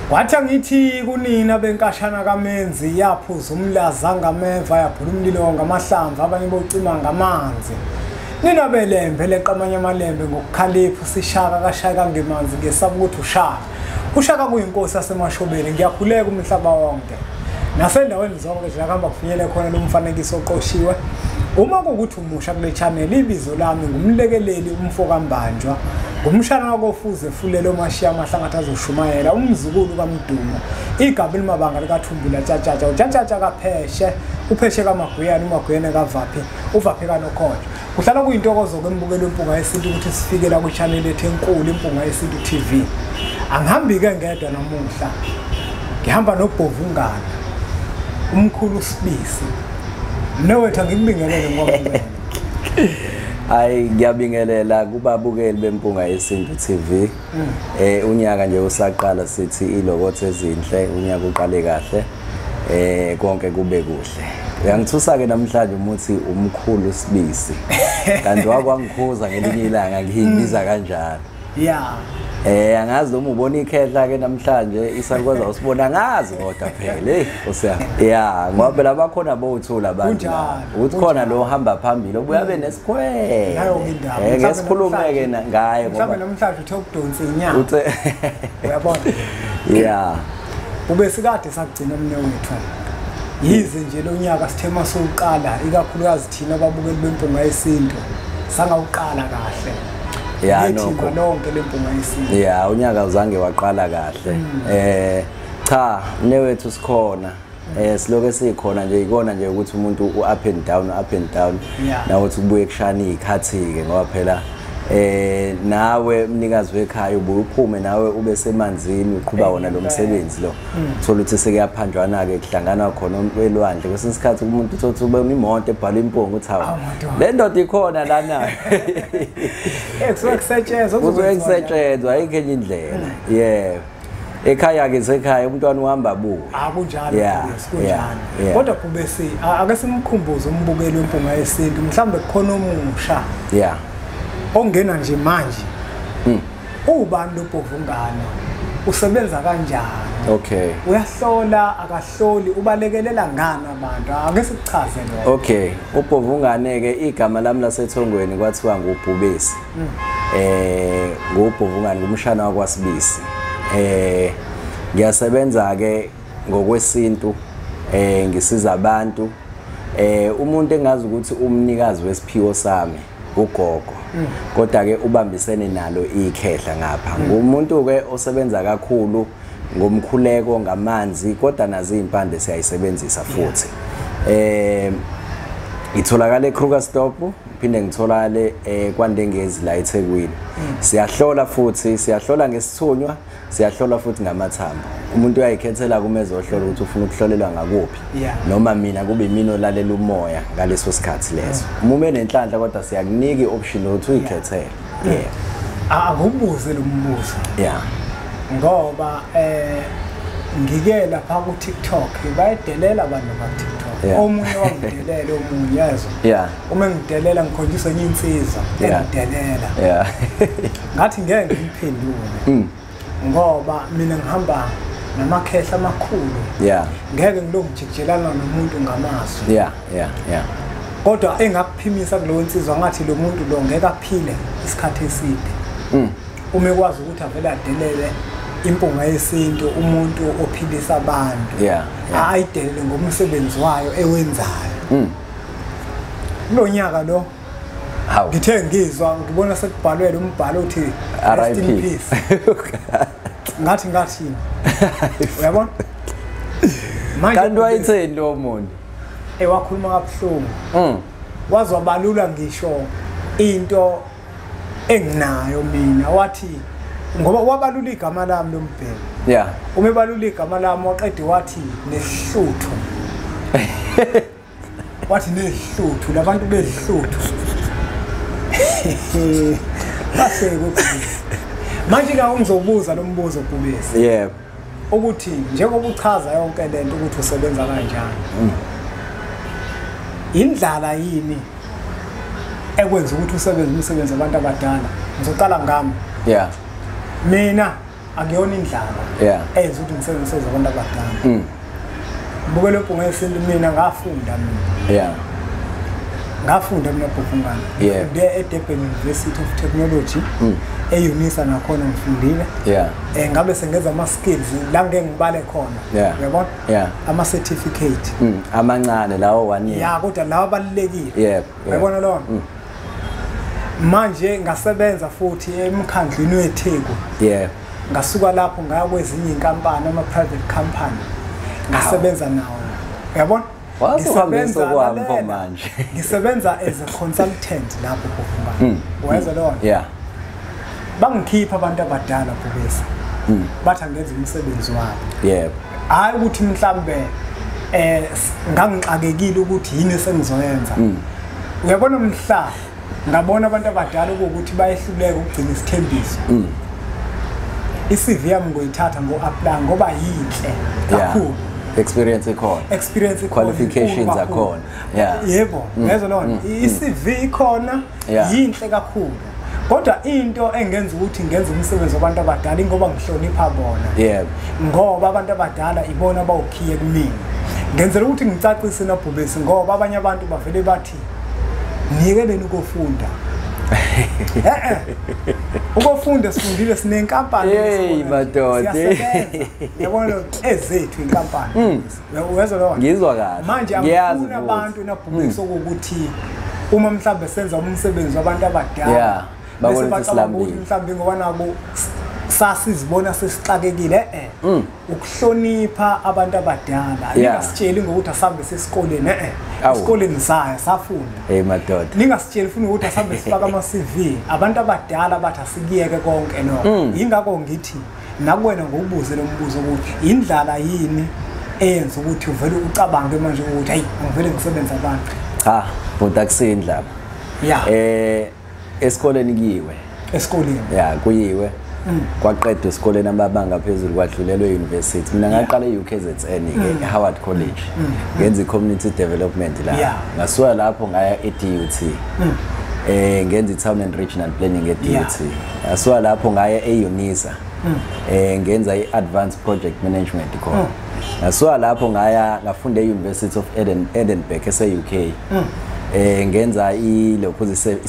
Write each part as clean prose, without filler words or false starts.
Kwathi ngithi kunina benkashana kaMenzi yaphuza umlaza ngameva yaphula umlilo ngamahlamvu abanye bocima ngamanzi. Nina belembe leqamanye amalembe ngokukhalipha sishaka kashaka ngemanzi ngesaba ukuthi ushaka. Ushaka kuyinkosi yasemashobeni ngiyakhuleka umhlaba wonke. Nasendaweni zonke nje akamba kufinyele khona lo mfanekiso oqoshiwe. Uma kukuthi umusha kule channel ibizo lami ngumlekeleli umfoka mbanjwa. Ngumshana wakofuze fulelo mashiya amahlangathi azoshumayela umzukulu kaMdumo igaba elimabanga likaThumbula tjatshatsha utjatshatsha kaPheshe uPheshe kaMaguyane uMaguyane kaVaphi uVaphi kaNokhoja kuhlala kuyintokozo kwembukelo impunga yesintu ukuthi sifike la ku channel ethu enkulu impunga yesintu TV. Angihambi ke ngedwa namuhla ngihamba noBhovungana umkhulu Sibisi nowethu ngikubingelele ngoba Hayi ngiyabingelela kubabukeli bempunga yesintu TV. Unyaka nje usaqala sithi ilokotho ezinhle unyaka uqale kahle. Konke kube kuhle. Uyangithusa ke namhlanje umuthi umkhulu Sibisi. Kanti wakwangikhuza ngelinye ilanga ngiyibiza kanjalo. Yeah. Angazi noma ubona ikhehla ke namhlanje isakwazi usibona ngazi kodwa phela usiya yeah ngoba labakhona bothula abantu uthi khona lo hamba phambili obuyabe nesikhwele ngesikhulumeke ngaye ngoba namhlanje uthe ukudonsa inyama uyabona yeah ube sikade sakugcina umne wethu yize nje lo nyaka sithema sokuqala ikakhulukazi thina ababukeli bempunga yesintu sangawuqala kahle. Yeah nokho lonke lempunga yesintu. Yeah unyaka uzange waqala kahle. Cha newethu sikhona. Siloke sikhona nje ikona nje ukuthi umuntu u-up and down nawe uthi kubuye kushana ikhathi ke ngoba phela nawe mnikazi wekhaya ubuphume nawe ube semanzini uqhuba wona lo msebenzi lo uthola ukuthi sekuyaphanjwana ke kuhlangana khona elwandle kwesinye isikhathi umuntu uthi ube imoto ebhala impunga uthi hawu le ndoda ikhona lana kusetshenzwa ayikho enye indlela yeah ekhaya ke sekhaya umntwana uhamba buwe akunjalo kunjani kodwa kube ake simkhumbuze umbukeli wempunga yesintu mhlambe kukhona omusha yeah ongena nje manje ubantu uBhovungana usebenza kanjani okay uyahlola akahloli ubalekelela ngani abantu ake sikuchaze lo okay uBhovungane ke igama lami lasethongweni kwathiwa nguBhubesi nguBhovungane ngumshana wakwaSibisi ngiyasebenza ke ngokwesintu ngisiza abantu umuntu engazi ukuthi umnikazi wesiphiwo sami ugogo kodwa ke ubambisene nalo ikhehla ngapha ngumuntu ke osebenza kakhulu ngomkhuleko ngamanzi kodwa nazi impande siyayisebenzisa futhi itholakala eKrugerstop phinde ngitholakale kwaNdengezi la eThekwini siyahlola futhi siyahlola ngesithunywa siyahlola futhi ngamathambo umuntu uyayikhethela kumezohlola ukuthi ufuna ukuhlolelwa ngakuphi noma mina kube imino lalela umoya ngaleso sikhathi leso uma nenhlanhla kodwa siyakunika ioption ukuthi uyikhethele akubuze lo mbuzo yeah ngoba ngike lapha ku TikTok bayidelela abantu ba TikTok omunye wangidelela omunye yazo uma ngidelela ngikhonjiswa enye insizwa ngidelela ngathi ngeke ngiphendule ngoba mina ngihamba namakhehla amakhulu ngeke ngilokujikelana nomuntu ngamazwi kodwa engakuphimisa kulowo insizwa ngathi lo muntu lo ngeke aphile isikhathi eside uma ekwazi ukuthi avele adelele impunga yesintu umuntu ophilisa abantu ayidelele ngomsebenzi wayo ewenzayo lo nyaka lo ngithe ngizwa ngibona sekubhalwe lo mbhalo uthi rest in peace ngathi uyabona manje kanti wayitheni lo muntu wakhuluma kabuhlungu wazwa balula ngisho into enginayo mina wathi ngoba wabalula igama lami lombheki uma ebalula igama lami waqeda wathi nesihluthu wathi nesihluthu labantu bezihluthu base ukuthi manje la ungizobuza lo mbuzo Bhubesi ukuthi njengoba uchaza yonke lento ukuthi usebenza kanjani indlala yini ekwenza ukuthi usebenze umsebenzi abantu abadala ngizoqala ngami mina Akuyona indlala enza ukuthi ngisebenze abantu abadala buke lo mpunga yesintu mina ngafunda mina bhufungana eDurban University of Technology eUnisa nakhona ngifundile ngabe sengenza ama skills la ngeke ngibale khona uyabona ama certificate amancane lawo 1 year kodwa lawo abalulekile uyabona lo manje ngasebenza futhi emkhandlweni weTheku ngasuka lapho ngaya kwezinye inkampani ama private company ngasebenza nawo uyabona ngisebenza as a consultant lapho bhufungana wayeza lo bangikhipha abantu abadala bhubesa bathi angenza umsebenzi wabo hayi ukuthi mhlambe ngangixakekile ukuthi yini sengizoyenza uyabona mhla ngabona abantu abadala ukuthi bayehluleka ukugcina isithembiso iCV yami ngoyithatha ngo-apply ngoba yinhle kakhulu experience qualifications akhona yebo lezo lona iCV ikhona yinhle kakhulu kodwa into engenza ukuthi ngenze umsebenzi wabantu abadala ngoba ngihlonipha bona ngoba abantu abadala ibona bawukhiye kumina ngenzela ukuthi ngicacise nabhubesi ngoba abanye abantu bavele bathi nikeleni ukufunda ukufunda sifundile sinenkampani madoda yabona ezethu inkampani uyezwa lo ngizwa kahle manje angifuna abantu nabhubesi ukuthi uma mhlambe senza umsebenzi wabantu abadala bese bacabanga ukuthi mhlambe ngoba nabo sasizibona sesixakekile ukuhlonipha abantu abadala ningasitsheli ngokuthi asambe sesikoleni esikoleni safunda madoda ningasitsheli futhi ukuthi asambe sifaka ama CV abantu abadala bathi asikiyeke konke lokho ingakho ngithi nakuwena ngokubuze lo mbuzo ukuthi indlala yini eyenza ukuthi uvele ucabange manje ukuthi hayi ngivele ngisebenza abantu bodwa kusindlala esikoleni kuyiwe kwaqedwe esikoleni amabanga phezulu kwadlulelwe university mina ngaqala eUKZN Howard College ngenza community development la ngasuka lapho ngaya eDUT ngenza town and regional planning eDUT ngasuka lapho ngaya eUnisa ngenza advanced project management khona ngasuka lapho ngafunda eUniversity of Edinburgh ese-UK ngenza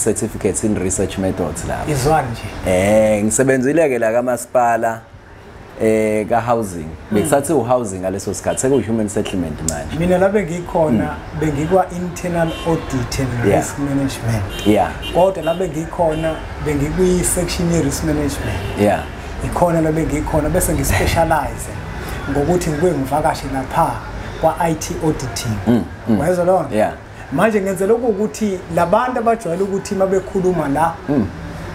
certificates in research methods la izwani nje ngisebenzile ke la kamasipala ka housing bekusathi housing ngaleso sikhathi sekuhuman settlement manje mina la bengikhona bengikwa internal audit and risk management kodwa la bengikhona bengikwi section ye risk management ikhona la bengikhona bese ngispecialize ngokuthi ngibuye ngivakashe lapha kwa IT auditing wayezwa lo manje ngenzela ukuthi labantu abajwayele ukuthi mabekhuluma la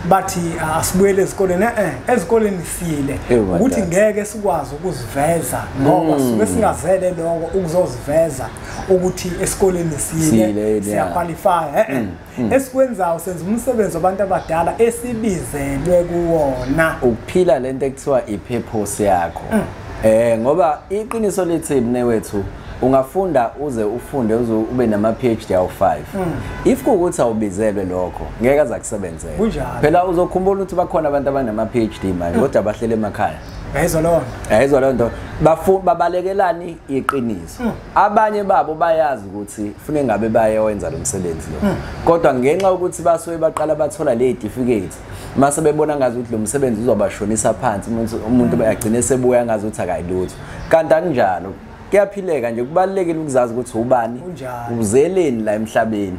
bathi asibuyele esikoleni ezikoleni siyile ukuthi ngeke sikwazi ukuziveza ngoba sibe singazele lokho ukuzoziveza ukuthi esikoleni siyile siyaqualify esikwenzayo senza umsebenzi wabantu abadala esibizelwe kuwona ukuphila lento ekuthiwa ipurpose yakho ngoba iqiniso lithi mnewethu ungafunda uze ufunde uze ube nama PhD awu5 if kuukuthi awubizelwe lokho ngeke aza kusebenzela phela uzokhumbula ukuthi bakhona abantu abanama PhD manje kodwa bahlele emakhaya ayizwa lonto babalekelani iqiniso abanye babo bayazi ukuthi kufanele ngabe bayawenza lo msebenzi lo kodwa ngenxa ukuthi basuke baqala bathola le certificate mase bebona ngazi ukuthi lo msebenzi uzobashonisa phansi umuntu bayagcina sebuya ngazi ukuthi akayilutho kanti akunjalo kuyaphileka nje kubalekile ukuzazi ukuthi ubani uzeleni la emhlabeni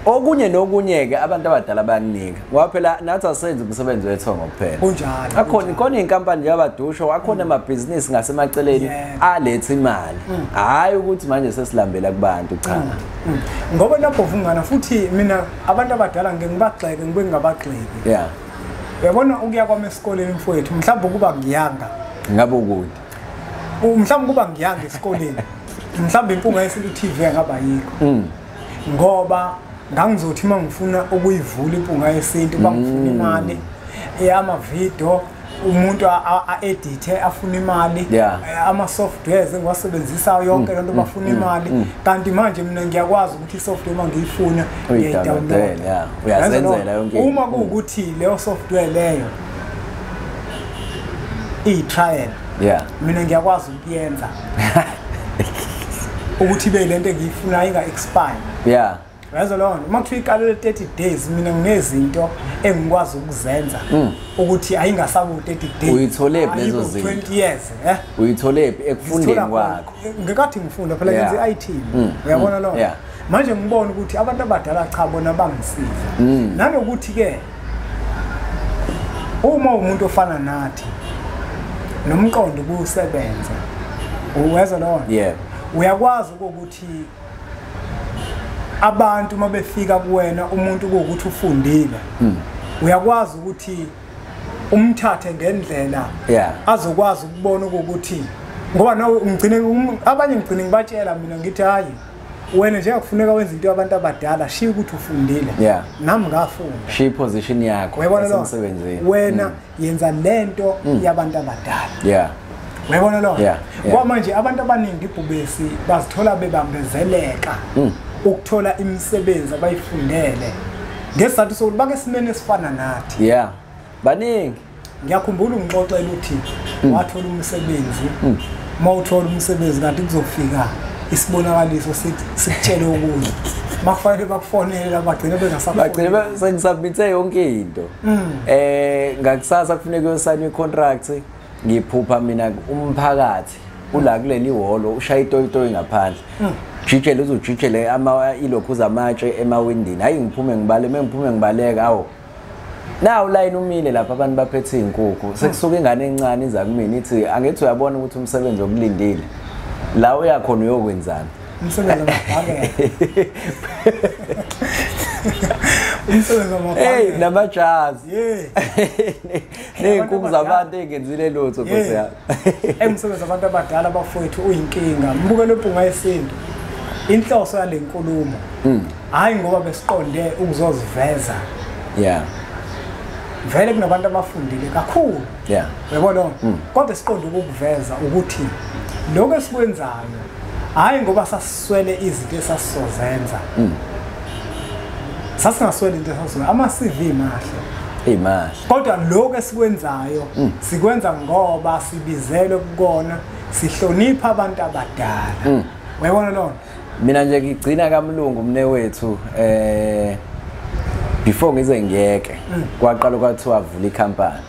okunye nokunye ke abantu abadala bayanika ngoba phela nathi asenze umsebenzi wethongo kuphela kunjalo khona inkampani yabadusho akhona amabhizinisi ngasemaceleni aletha imali hayi ukuthi manje sesilambela kubantu cha ngoba lapho vungana futhi mina abantu abadala ngeke ngibagxeke ngibe ngabagxeki uyabona ukuya kwami esikoleni mfowethu mhlawumbe kuba ngiyanga ngabe ukuthi mhlawumbe kuba ngiyanga esikoleni mhlawumbe impunga yesintu TV ngaba yikho ngoba ngangizothi mangifuna ukuyivula impunga yesintu bangifuna imali ama video umuntu a-edit afuna imali ama softwares engiwasebenzisa yonke lento bafuna imali kanti manje mina ngiyakwazi ukuthi isoftware mangiyifuna uyidownload uyazenzela yonke uma kuukuthi leyo software leyo i-trial mina ngiyakwazi ukuyenza ukuthi ibe lento engiyifuna inga-expire yazo lona uma kuthiwa ikalele 30 days mina nginezinto engikwazi ukuzenza ukuthi ayingasabu 30 days uyithole lezo zinto 20 years uyithole ekufundeni kwakho ngekathi ngifunda phela ngenza IT uyabona lona manje ngibona ukuthi abantu abadala cha bona bangisiza nanokuthi ke uma umuntu ofana nathi nomqondo kusebenza uweza lona uyakwazi ukuthi abantu mabefika kuwena umuntu ukuthi ufundile uyakwazi ukuthi umthathe ngendlela azokwazi ukubona ukuthi ngoba nawe ungcine abanye ngicine ngibatshela mina ngithi hayi wena nje akufuneka wenza into yabantu abadala shiya ukuthi ufundile nami ngafunda shiya position yakho emsebenzini wena yenza lento yabantu abadala uyabona lo ngoba manje abantu abaningi ibhubesi bazithola bebambezeleka ukuthola imisebenzi abayifundele ngesizathu sokuthi bake simene esifana nathi baningi ngiyakhumbula ungixoxela uthi wathola umsebenzi mawuthola umsebenzi kanti kuzofika isibonakaliso sikutshele ukuthi makufanele bakufonele bagcine bengasabagcine sengisubmithe yonke into ngakusasa kufuneka uyosayina icontract ngiphupha mina umphakathi ula kuleli holo ushaya itoyitoyi ngaphandle jijele uzujijele ilokhu zamatshe emawindini hayi ngiphume ngibale mengiphume ngibaleka awu nawu line umile lapha abantu baphethe inkukhu sekusuka ingane encane iza kumina ithi angithi uyabona ukuthi umsebenzi okulindile la uyakhona uyokwenzana umsebenzi wamabhakela umsebenzi wamabhakela namajazi ney'nkukhu zabantu ey'ngenzile lutho nkosi yami umsebenzi wabantu abadala bafowethu uyinkinga mbukelo impunga yesintu inhloso yale nkulumo hayi ngoba besiqonde ukuzoziveza vele kunabantu abafundile kakhulu uyabona kodwa siqonde ukuveza ukuthi lokho esikwenzayo hayi ngoba sasiswele izinto esasizozenza sasingaswele into esasizozenza ama-CV mahle kodwa lokho esikwenzayo sikwenza ngoba sibizelwe kukona sihlonipha abantu abadala uyabona lona mina nje ngigcina kamlungu umne wethu before ngize ngiyeke kwaqala kwathiwa avula ikhampani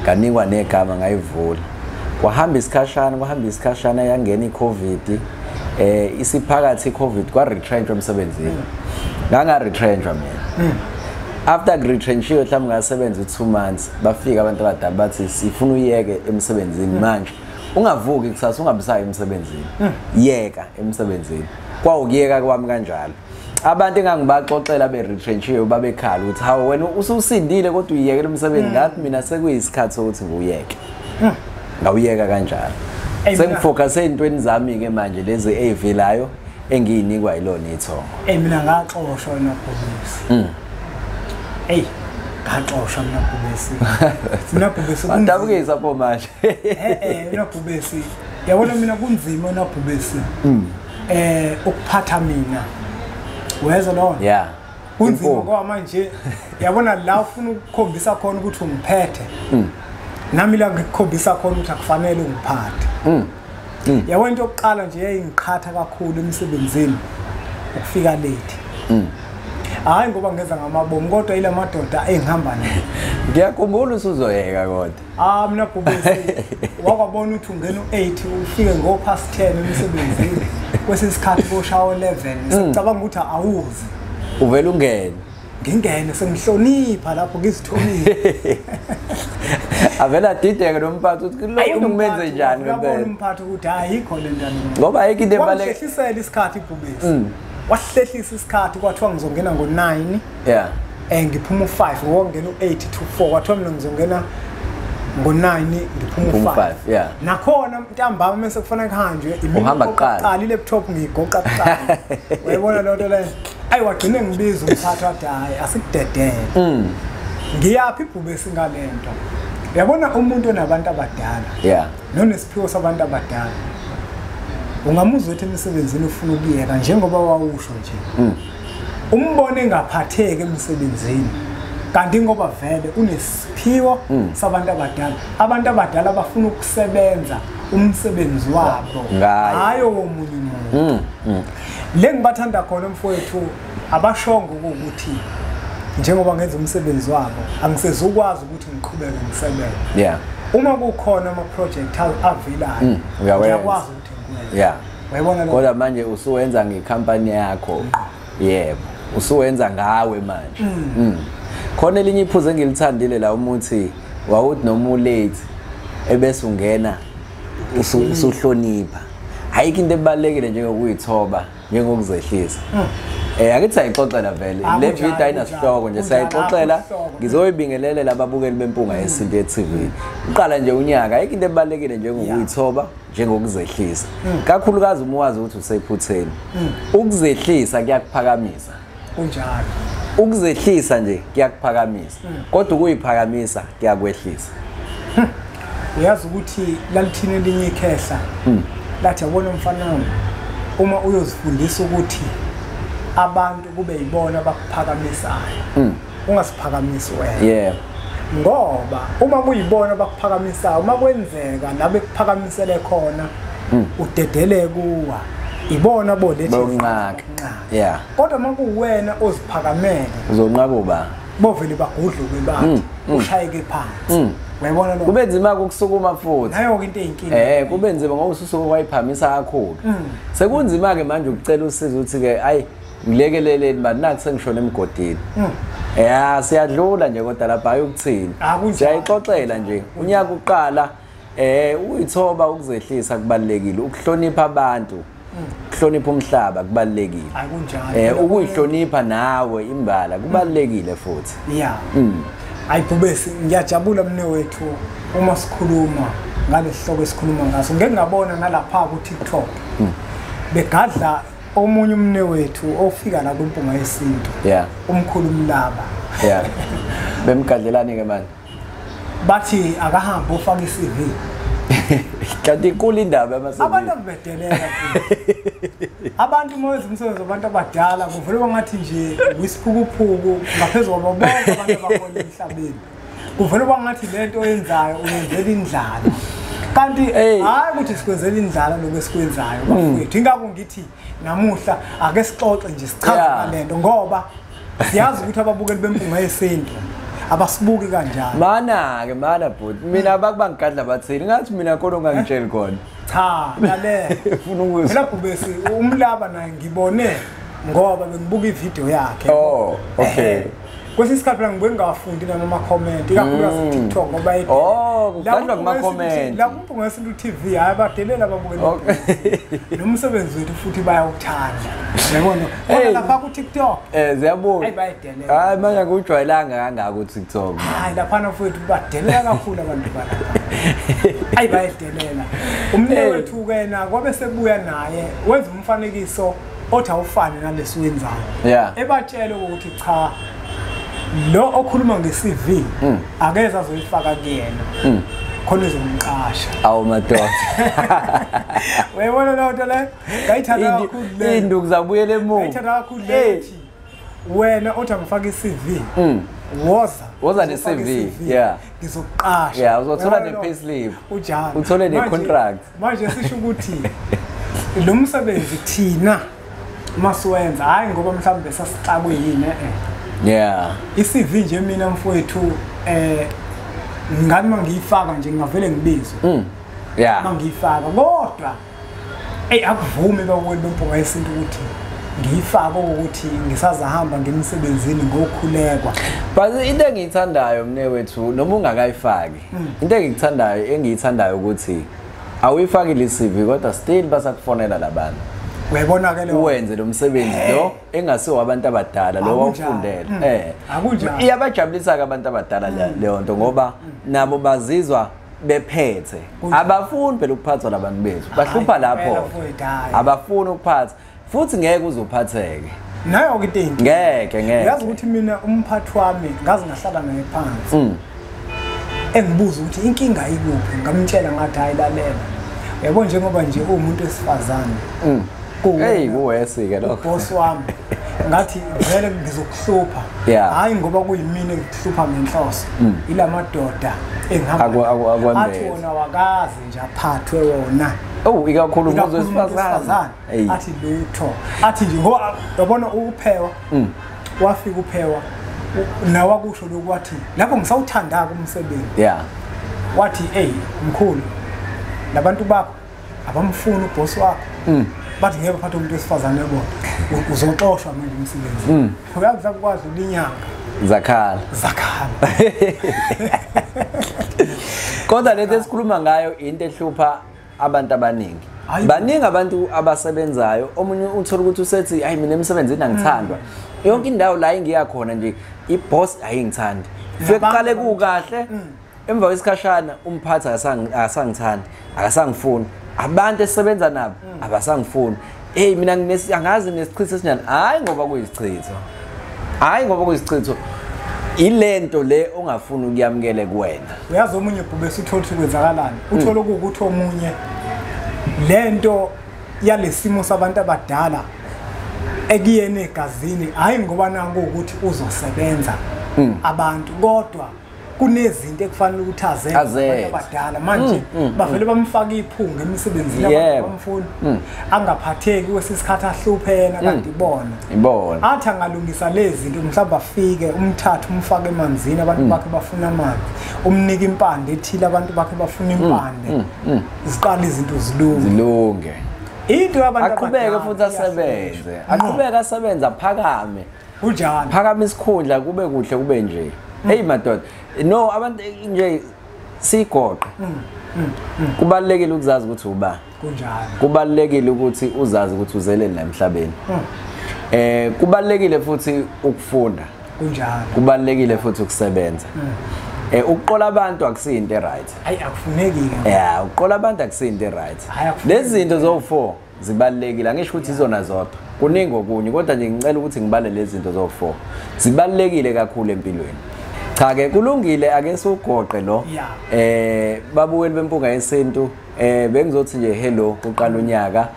nganikwa negama ngayivula kwahamba isikhashana yangena iCovid isiphakathi iCovid kwa retrench emsebenzini nganga retrench mina after retrenchiwe mhlawumbe ngasebenza 2 months bafika abantu abadala bathi sifuna uyeke emsebenzini manje ungavuki kusasa ungabisayo emsebenzini yeka emsebenzini kwawukuyeka kwami kanjalo abantu engangibaxoxela be-retrenchiwe babekhala ukuthi hawo wena ususindile kodwa uyiyekela umsebenzi ngathi mina sekuyisikhathi sokuthi ngiwuyeke ngawuyeka kanjalo sengifocus ey'ntweni zami-ke manje lezi ey'velayo engiyinikwa yilona ithongo mina ngaxoshwa nabhubesi ngaxoshwa nabhubesi adabukisa pho manje nabhubesi yabona mina kunzima nabhubesi ukuphatha mina weza lona kunzima ngoba manje yabona la ufuna ukukhombisa khona ukuthi ungiphethe nami la ngikukhombisa khona ukuthi akufanele ungiphathe yabona into yokuqala nje yayingiqhatha kakhulu emsebenzini ukufika late hayi ngoba ngeza ngamabomu kodwa ile madoda engihamba nayo ngiyakhumbula usuzoyeka kodwa mina bhubesi wakwabona ukuthi ungena u8 ufike ngo-10 emsebenzini kwesisikhathi koshawa 11 sicabanga ukuthi awuzi uvela ngingene sengihlonipha lapho ngizithomile avela dideke nomphathi ukuthi lo umenze njani ngempela umphathi ukuthi ayikho le ndani ngoba ayikho into ebaleka wahlehlisa isikhathi bhubesi wahlehlisa isikhathi kwathiwa ngizongena ngo9 ngiphuma u5 ngokungena u8 to 4 kwathiwa mina ngizongena ngo9 ngiphuma u5 nakhona ntambama mase kufanele kuhanjwe uhamba kuqala laptop ngiyigoqa kuqala uyabona lo nto le wagcine ngibiza umphathi wathi hayi asikudedele ngiyaphi ibhubesi ngalento uyabona umuntu onabantu abadala nonesiphiwo sabantu abadala ungamuzwa ukuthi emsebenzini ufuna ukuyeka njengoba wawusho nje umbone engaphatheke emsebenzini kanti ngoba vele unesiphiwo sabantu abadala. Abantu abadala bafuna ukusebenza umsebenzi wabo hayo womunye umuntu. Le ngibathanda khona mfowethu abashongo ukuthi njengoba ngenza umsebenzi wabo angisezukwazi ukuthi ngiqhubeke ngisebenze. Uma kukhona ama project avelayo uyakwazi ukuthi ngikwenze. Uyabona lo. Kodwa manje usuwenza ngecompany yakho. Yebo. Usuwenza ngawe manje. Khona elinye iphuze engilithandile la umuthi wawuthi noma ulate ebese ungena usuhlonipha. Ayikho into ebalekile njengokuyithoba njengokuzehlisa. Akithi sayixoxela vele le video ayinasihloko nje sayixoxela ngizoyibingelele lababukeli bempunga yesinto ye-TV. Uqala nje unyaka ayikho into ebalekile njengokuyithoba njengokuzehlisa. Kakhulukazi uma wazi ukuthi usephutheni. Ukuzehlisa kuyakuphakamisa. Kunjalo. Ukuzehlisa nje kuyakuphakamisa. Kodwa ukuyiphakamisa kuyakwehlisa. Uyazi ukuthi lalithini elinye ikhehla. Lathi yabona umfanana uma uyozifundisa ukuthi abantu kube yibona abakuphakamisayo ungasiphakamisi wena. Ngoba uma kuyibona abakuphakamisayo uma kwenzeka la bekuphakamisele khona udedele kuwa ibona bolethe bonqaka. Kodwa uma kuwena oziphakamele uzonqakuba bovele bagudluke bathi ushayeke phansi. Uyabona lo. Kube nzima ukusukuma futhi. Nayo into eyinkinga. Kube nzima ngoba ususuke wayiphamisa kakhulu. Sekunzima ke manje ukucela usizo ukuthi ke ayi ngilekeleleni manje nathi sengishona emgodini. Siyadlula nje kodwa lapha ayukuthini. Siyayixoxela nje. Unyaka uqala uyithoba ukuzehlisa kubalekile, ukuhlonipha abantu. Ukuhlonipha umhlaba kubalekile. Akunjalo. Ukuyihlonipha nawe imbala kubalekile futhi. Ayibhubesi ngiyajabula mnewethu uma sikhuluma ngalesihloko esikhuluma ngaso. Ngeke ngabona nalapha ku TikTok. Begadla omunye umnewethu ofika la kwimpunga yesinto. Umkhulu umlaba. Bemgadlelani ke manje. Bathi akahamba ufaka iCV. Kanti inkulu indaba yamasebenzisi. Abantu abedelela futhi. Abantu moyenza umsebenzi wabantu abadala kuvele bangathi nje wisiphukuphuku ngaphezulu kwabo bonke abantu abakhona emhlabeni. Kuvele bangathi lento oyenzayo uyenzela indlala. Kanti hayi ukuthi sikwenzela indlala lokho esikwenzayo bafowethu. Ingakho ngithi namuhla ake sixoxe nje sichaze lento ngoba siyazi ukuthi ababukeli bempunga yesinto abasibuki kanjani. Mana bhuti mina abakubangigadla bathini ngathi mina khona ungangitsheli khona. Cha lalela ufuna ukuzwa. Phela bhubesi umlaba naye ngibone ngoba bengibuka ivideo yakhe. Okay. Kwesinye isikhathi ngibuye ngingafundi nama comment ikakhulukazi TikTok ngoba kugandwa kuma comment. La kumpunga yesinto TV hayi badelela ababukeli. Nomsebenzi wethu futhi bayawuthanda. Yabona kodwa lapha ku TikTok ziyabona. Hayi bayadelela. Hayi manje kujwayelanga kangaka ku TikTok. Hayi lapha futhi badelela kakhulu abantu balapha. Hayi bayadelela. Umnewethu kena kwabe sebuya naye wenza umfanekiso othi awufane nalesi wenzayo. Ebatshela ukuthi cha lo okhuluma nge-CV akeza azoyifaka kuyena khona izomqasha. Awu madoda. Uyabona lo nto le ngayithanda kakhulu le. Induku zabuyela emuva. Ngayithanda kakhulu lethi wena othi angifaka i-CV. Woza ne-CV. Ngizokuqasha. Uzothola ne-payslip. Ujalo. Uthole ne-contract. Manje sisho ukuthi lo msebenzi thina masiwenza hayi ngoba mhlawumbe sasixakwe yini i-CV nje mina mfowethu ngani mangiyifaka nje ngavele ngibizwe mangiyifaka kodwa akuvumi bakweli bempunga yesinto ukuthi ngiyifaka ukuthi ngisazahamba ngemsebenzini ngokukhulekwa. But into engiyithandayo mnewethu noma ungakayifaki into engiyithandayo ukuthi awuyifakile i-CV kodwa still basakufonela labantu. Uyabona ke lo uwenze lo msebenzi lo engasiwa abantu abadala lo wawufundela iyabajabulisa ke abantu abadala leyo nto ngoba nabo bazizwa bephethe abafuni phela ukuphathwa labantu bethu bahlupha lapho abafuni ukuphatha futhi ngeke uzophatheke nayo ke into ngeke yazi ukuthi mina umphathi wami ngazi ngahlala naye phansi engibuza ukuthi inkinga ikuphi ngamtshela ngathi hayi lalela yabo njengoba nje umuntu esifazane kuwesike lokho boss wami ngathi vele ngizokuhlupha hayi ngoba kuyimini engikuhlupha ngenhloso ilamadoda engihamba athi wona wakazi nje aphathwe wona ikakhulu umuzi wesifazane athi lutho athi nje ngoba yabona uphewa wafika uphewa nawa kusho lokwathi lapho ngisawuthanda umsebenzi wathi mkhulu labantu bakho abamfuna uboss wakho bathi ngeke baphathe umuntu wesifazane yebo uzoxoshwa manje umsebenzi uyazi sakwazi ulinyanga zakhala kodwa lento esikhuluma ngayo into ehlupha abantu abaningi baningi abantu abasebenzayo omunye uthola ukuthi usethi hayi mina emsebenzini angithandwa yonke indawo la engiya khona nje iboss ayingithandi fike qale kukahle emva kwesikhashana umphathi akasangithandi akasangifuni abantu esebenza nabo abasangifuni mina angazi nesichitho esinyana hayi ngoba kuyisichitho ilento le ongafuni ukuyamkele kuwena uyazi omunye ubhubesi uthola ukuthi kwenzakalani uthola ukuthi omunye lento yalesimo sabantu abadala ekuyena egazini hayi ngoba nangu ukuthi uzosebenza abantu kodwa kunezinto ekufanele ukuthi azenze abantu abadala manje bavele bamfaka iphunga emisebenzini abantu bamfuna angaphatheki kwesisikhathi ahluphena kanti ibona athi angalungisa lezi zinto mhlawumbe afike umthathu umfake emanzini abantu bakhe bafuna amanzi umnika impande ethile abantu bakhe bafuna impande ziqala izinto zilunge into abantu aqhubeke futhi aqhubeke asebenza phakame kunjani phakame isikhundla kube kuhle kube nje hey madoda no abantu nje sigoqe kubalekile ukuzazi ukuthi uba kunjani kubalekile ukuthi uzazi ukuthi uzeleni la emhlabeni kubalekile futhi ukufunda kunjani kubalekile futhi ukusebenza ukuqola abantu akusiyinto right hayi akufunekile ukuqola abantu akusiyinto right lezi zinto zo4 zibalekile angisho ukuthi izona zodwa kuningi okunye kodwa nje ngicela ukuthi ngibale lezi zinto zo4 zibalekile kakhulu empilweni cha ke kulungile ake siugoqe lo babukeli bempunga yesintu bengizothi nje hello kuqala unyaka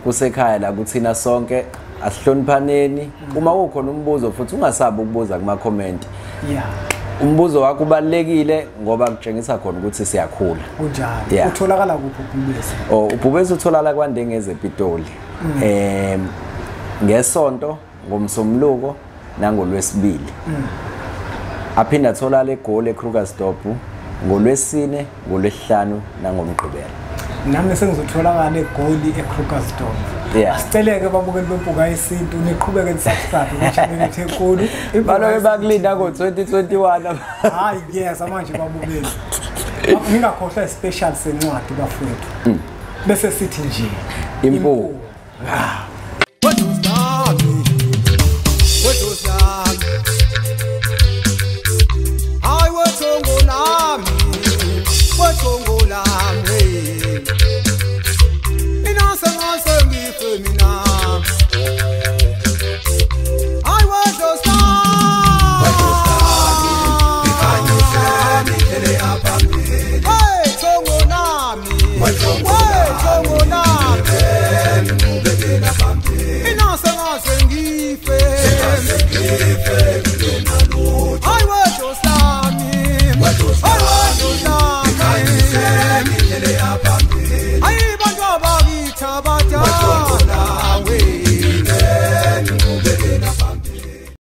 kusekhaya la kuthina sonke asihloniphaneni uma kukhona umbuzo futhi ungasabi ukubuza kuma comment umbuzo wakho ubalekile ngoba kutshengisa khona ukuthi siyakhula kunjani utholakala kuphi ubhubesi ubhubesi utholakala kwaNdengeze ePitoli ngesonto ngomsombuluko nangolwesibili aphinda atholakala eGoli eKrugersdorp ngolwesine ngolwesihlanu nangomgqibelo nami sengizotholakala eGoli eKrugersdorp siceleke babukeli bempunga yesintu niqhubeke nisubscribe ku-channel yethu enkulu baloke bakulinda ngo-2021 hayi yes manje babukeli ngingakhohlwa isispecial sencwadi bafowethu bese sithi nje impunga